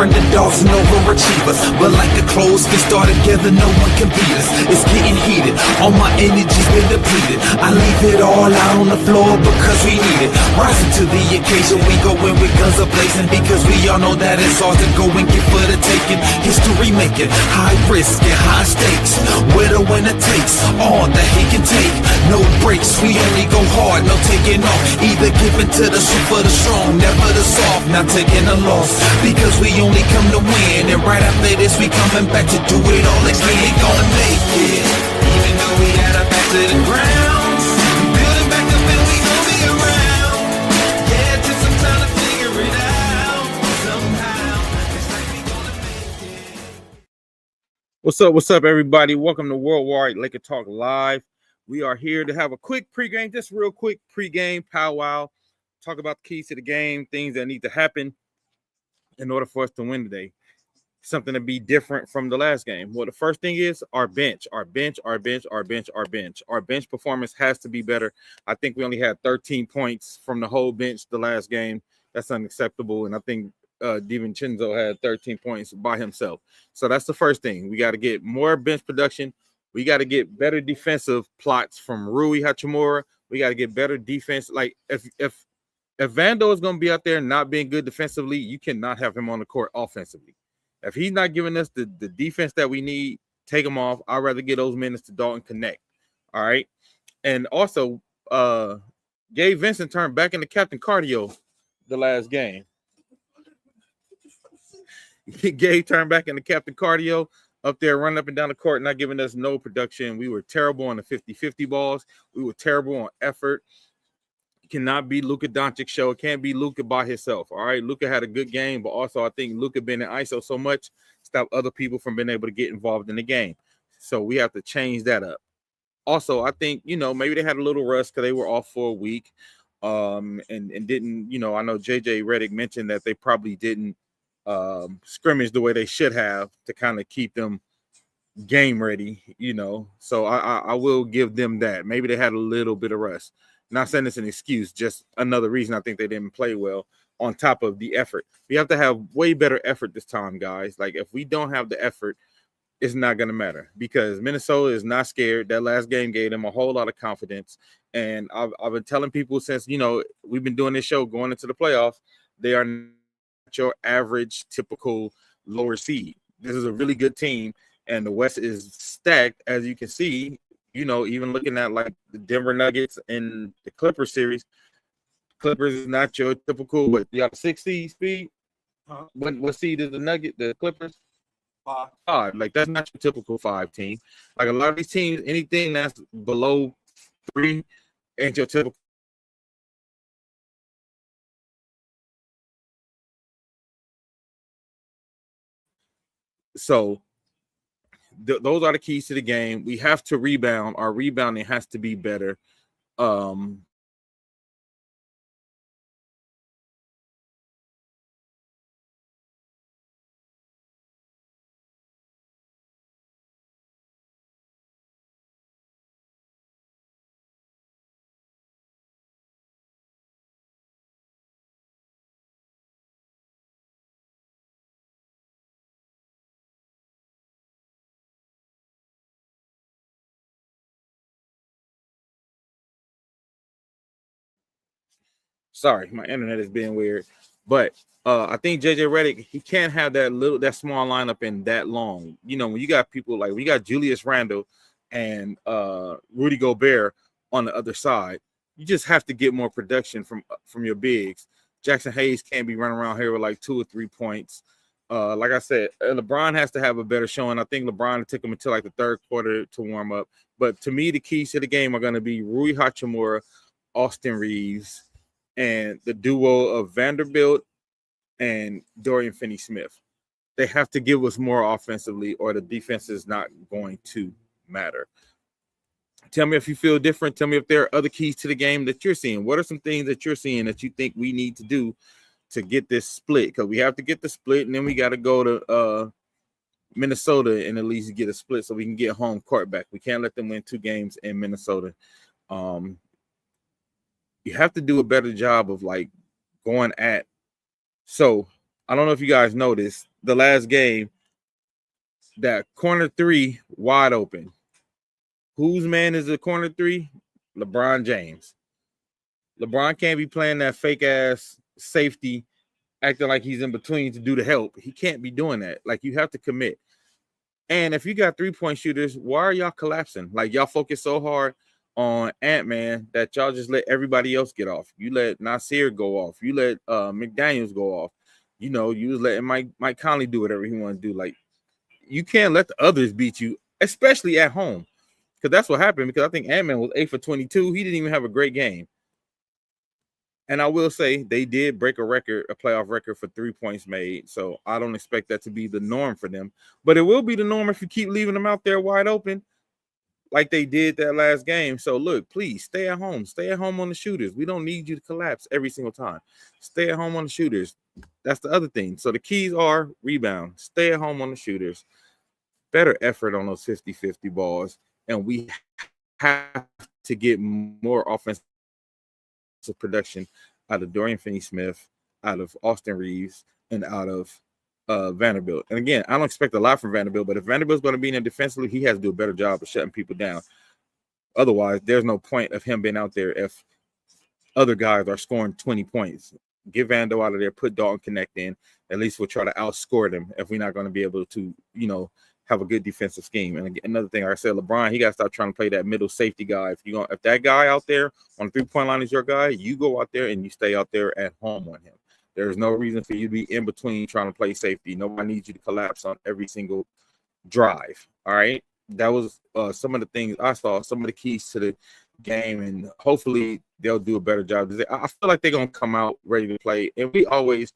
underdogs and overachievers. But like a closed fist all together, no one can beat us. It's getting heated, all my energy's been depleted. I leave it all out on the floor because we need it. Rising to the occasion, we go in with guns a-blazing, because we all know that it's hard to go and get for the taking. History making, high risk and high stakes. Where the winner takes all that he can take. No breaks, we only go hard, no taking off. Either giving to the super, the strong, never the soft. Not taking a loss, because we only come to win. And right after this, we coming back to do it all again. We gonna make it, even though we got our back to the ground. Building back up and we gon' be around. Yeah, it took some time to figure it out. Somehow, it's like we gonna make it. What's up, everybody? Welcome to Worldwide Laker Talk Live. We are here to have a quick pregame, just real quick pregame powwow. Talk about the keys to the game, things that need to happen in order for us to win today. Something to be different from the last game. Well, the first thing is our bench. Our bench performance has to be better. I think we only had 13 points from the whole bench the last game. That's unacceptable. And I think DiVincenzo had 13 points by himself. So that's the first thing. We got to get more bench production. We got to get better defensive plots from Rui Hachimura. We got to get better defense. Like if Vando is going to be out there not being good defensively, you cannot have him on the court offensively. If he's not giving us the defense that we need, take him off. I'd rather get those minutes to Dalton Connect. All right. And also, Gabe Vincent turned back into Captain Cardio the last game. Gabe turned back into Captain Cardio up there, running up and down the court, not giving us no production. We were terrible on the 50-50 balls. We were terrible on effort. Cannot be Luka Doncic show. It can't be Luka by himself. All right. Luka had a good game, but also I think Luka been in ISO so much, stop other people from being able to get involved in the game. So we have to change that up. Also, I think, maybe they had a little rust because they were off for a week. And didn't, I know JJ Redick mentioned that they probably didn't scrimmage the way they should have to kind of keep them game ready, So I will give them that. Maybe they had a little bit of rust. Not saying it's an excuse, just another reason I think they didn't play well on top of the effort. We have to have way better effort this time, guys. Like, if we don't have the effort, it's not going to matter because Minnesota is not scared. That last game gave them a whole lot of confidence. And I've been telling people since, we've been doing this show going into the playoffs, they are not your average, typical lower seed. This is a really good team, and the West is stacked, as you can see. Even looking at like the Denver Nuggets and the Clippers series, Clippers is not your typical, but you got a 6 seed speed. What seed is the Clippers? 5. Like, that's not your typical 5 team. Like, a lot of these teams, anything that's below 3 ain't your typical. So those are the keys to the game. We have to rebound. Our rebounding has to be better. Sorry, my internet is being weird. But I think JJ Redick, he can't have that small lineup in that long. When you got people like we got Julius Randle and Rudy Gobert on the other side, you just have to get more production from your bigs. Jackson Hayes can't be running around here with like 2 or 3 points. Like I said, LeBron has to have a better showing. I think LeBron took him until like the third quarter to warm up. But to me, the keys to the game are going to be Rui Hachimura, Austin Reeves, and the duo of Vanderbilt and Dorian Finney-Smith. They have to give us more offensively or the defense is not going to matter. Tell me if you feel different. Tell me if there are other keys to the game that you're seeing. What are some things that you're seeing that you think we need to do to get this split? Because we have to get the split, and then we got to go to Minnesota and at least get a split so we can get home court back. We can't let them win 2 games in Minnesota. You have to do a better job of like going at. So I don't know if you guys noticed the last game, that corner 3 wide open. Whose man is the corner 3? LeBron James. LeBron can't be playing that fake ass safety, acting like he's in between to do the help. He can't be doing that. Like, you have to commit. And if you got 3-point shooters, why are y'all collapsing? Like, y'all focus so hard on Ant-Man that y'all just let everybody else get off. You let Nasir go off. You let McDaniels go off. You know, you was letting Mike Conley do whatever he want to do. Like, you can't let the others beat you, especially at home. Because that's what happened. Because I think Ant-Man was 8 for 22. He didn't even have a great game. And I will say they did break a record, a playoff record for 3 points made. So I don't expect that to be the norm for them. But it will be the norm if you keep leaving them out there wide open like they did that last game. So look, please stay at home. Stay at home on the shooters. We don't need you to collapse every single time. Stay at home on the shooters. That's the other thing. So the keys are rebound. Stay at home on the shooters. Better effort on those 50-50 balls. And we have to get more offensive production out of Dorian Finney-Smith, out of Austin Reeves, and out of Vanderbilt. And again, I don't expect a lot from Vanderbilt, but if Vanderbilt's going to be in there defensively, he has to do a better job of shutting people down. Otherwise, there's no point of him being out there if other guys are scoring 20 points. Get Vando out of there, put Dalton Connect in. At least we'll try to outscore them if we're not going to be able to, you know, have a good defensive scheme. And another thing, like I said, LeBron, he got to stop trying to play that middle safety guy. If that guy out there on the 3-point line is your guy, you go out there and you stay out there at home on him. There's no reason for you to be in between trying to play safety. Nobody needs you to collapse on every single drive. All right. That was some of the things I saw, some of the keys to the game, and hopefully they'll do a better job. I feel like they're going to come out ready to play. And we always,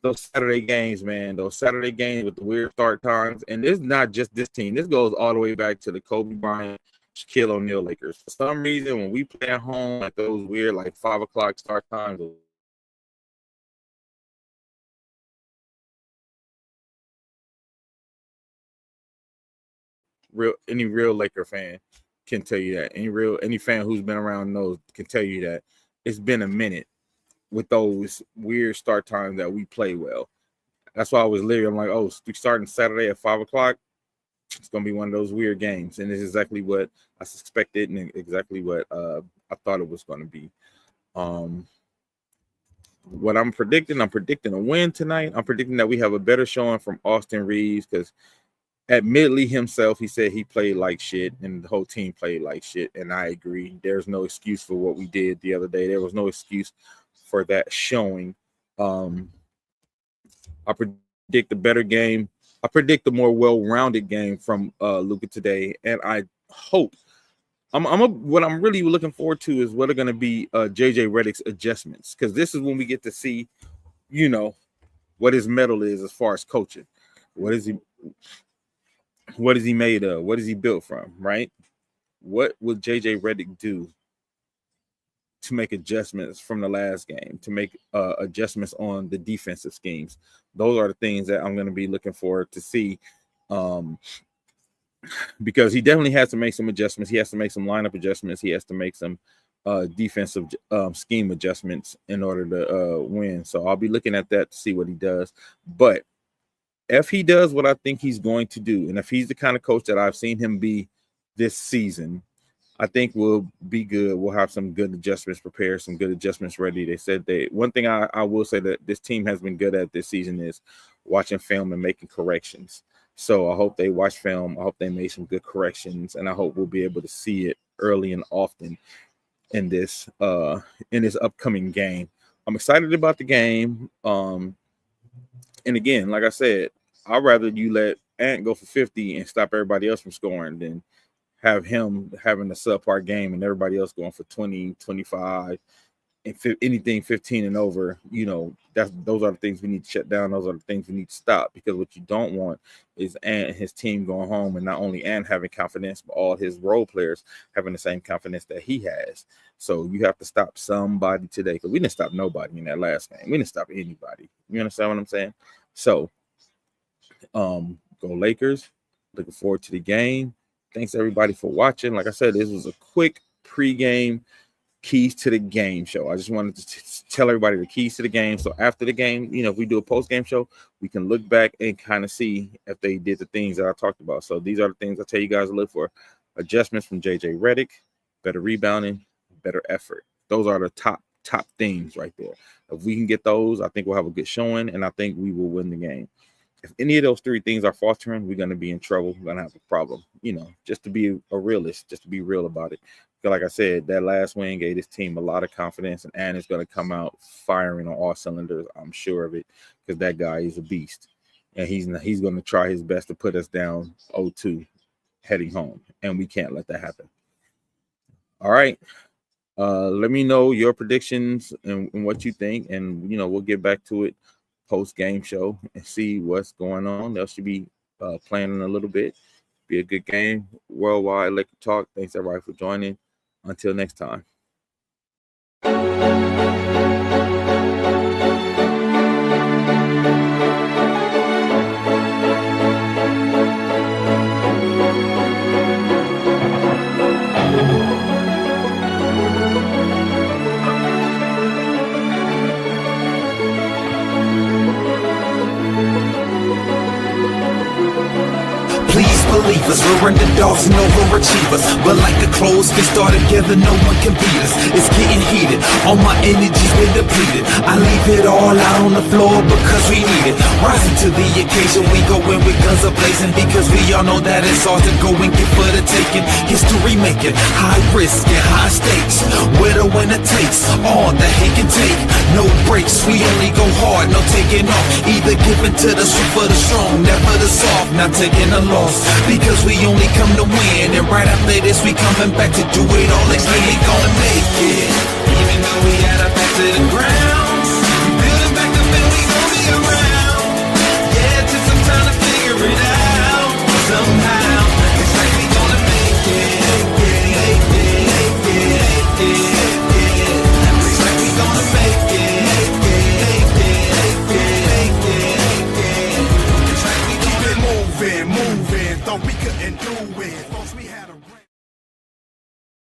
those Saturday games, man, those Saturday games with the weird start times. And it's not just this team. This goes all the way back to the Kobe Bryant, Shaquille O'Neal Lakers. For some reason, when we play at home at those weird, like 5 o'clock start times, any real Laker fan can tell you that. Any fan who's been around knows, can tell you that it's been a minute with those weird start times that we play well. That's why I was literally, I'm like, oh, we starting Saturday at 5 o'clock. It's gonna be one of those weird games, and it's exactly what I suspected, and exactly what I thought it was going to be. What I'm predicting a win tonight. I'm predicting that we have a better showing from Austin Reeves, because admittedly himself, he said he played like shit and the whole team played like shit. And I agree. There's no excuse for what we did the other day. There was no excuse for that showing. I predict a better game. I predict a more well-rounded game from Luka today. And I hope what I'm really looking forward to is what are going to be JJ Redick's adjustments, because this is when we get to see, you know, what his mettle is as far as coaching. What is he made of? What is he built from, right? What will JJ Redick do to make adjustments from the last game, to make adjustments on the defensive schemes? Those are the things that I'm going to be looking forward to see, because he definitely has to make some adjustments. He has to make some lineup adjustments. He has to make some defensive scheme adjustments in order to win. So I'll be looking at that to see what he does. But if he does what I think he's going to do, and if he's the kind of coach that I've seen him be this season, I think we'll be good. We'll have some good adjustments prepared, some good adjustments ready. They said one thing I will say that this team has been good at this season is watching film and making corrections. So I hope they watch film. I hope they made some good corrections, and I hope we'll be able to see it early and often in this upcoming game. I'm excited about the game. And again, like I said, I'd rather you let Ant go for 50 and stop everybody else from scoring than have him having a subpar game and everybody else going for 20, 25, and anything 15 and over. You know, those are the things we need to shut down. Those are the things we need to stop, because what you don't want is Ant and his team going home, and not only Ant having confidence, but all his role players having the same confidence that he has. So you have to stop somebody today, because we didn't stop nobody in that last game. We didn't stop anybody. You understand what I'm saying? So go Lakers. Looking forward to the game. Thanks everybody for watching. Like I said, this was a quick pregame keys to the game show. I just wanted to tell everybody the keys to the game. So after the game, you know, if we do a post-game show, we can look back and kind of see if they did the things that I talked about. So these are the things I tell you guys to look for. Adjustments from JJ Redick, better rebounding, better effort. Those are the top things right there. If we can get those, I think we'll have a good showing, and I think we will win the game. If any of those three things are faltering, we're going to be in trouble. We're going to have a problem, you know, just to be a realist, just to be real about it. Because like I said, that last win gave this team a lot of confidence, and Aaron is going to come out firing on all cylinders. I'm sure of it, because that guy is a beast, and he's going to try his best to put us down 0-2 heading home, and we can't let that happen. All right. Let me know your predictions and what you think, and, you know, we'll get back to it post-game show and see what's going on. They should be playing in a little bit. Be a good game. Worldwide Laker Talk. Thanks, everybody, for joining. Until next time. Please believe us, we're underdogs and overachievers. But like the clothes fit star together, no one can beat us. It's getting heated, all my energy's been depleted. I leave it all out on the floor because we need it. Rising to the occasion, we go in with guns a-blazing, because we all know that it's ours to go and get for the taking. History making, high risk and high stakes. Where the winner takes, all the hate can take. No breaks, we only go hard, no taking off. Either giving to the swift or the strong, never the soft, not taking a loss. Because we only come to win, and right after this we coming back to do it all again. We gonna make it.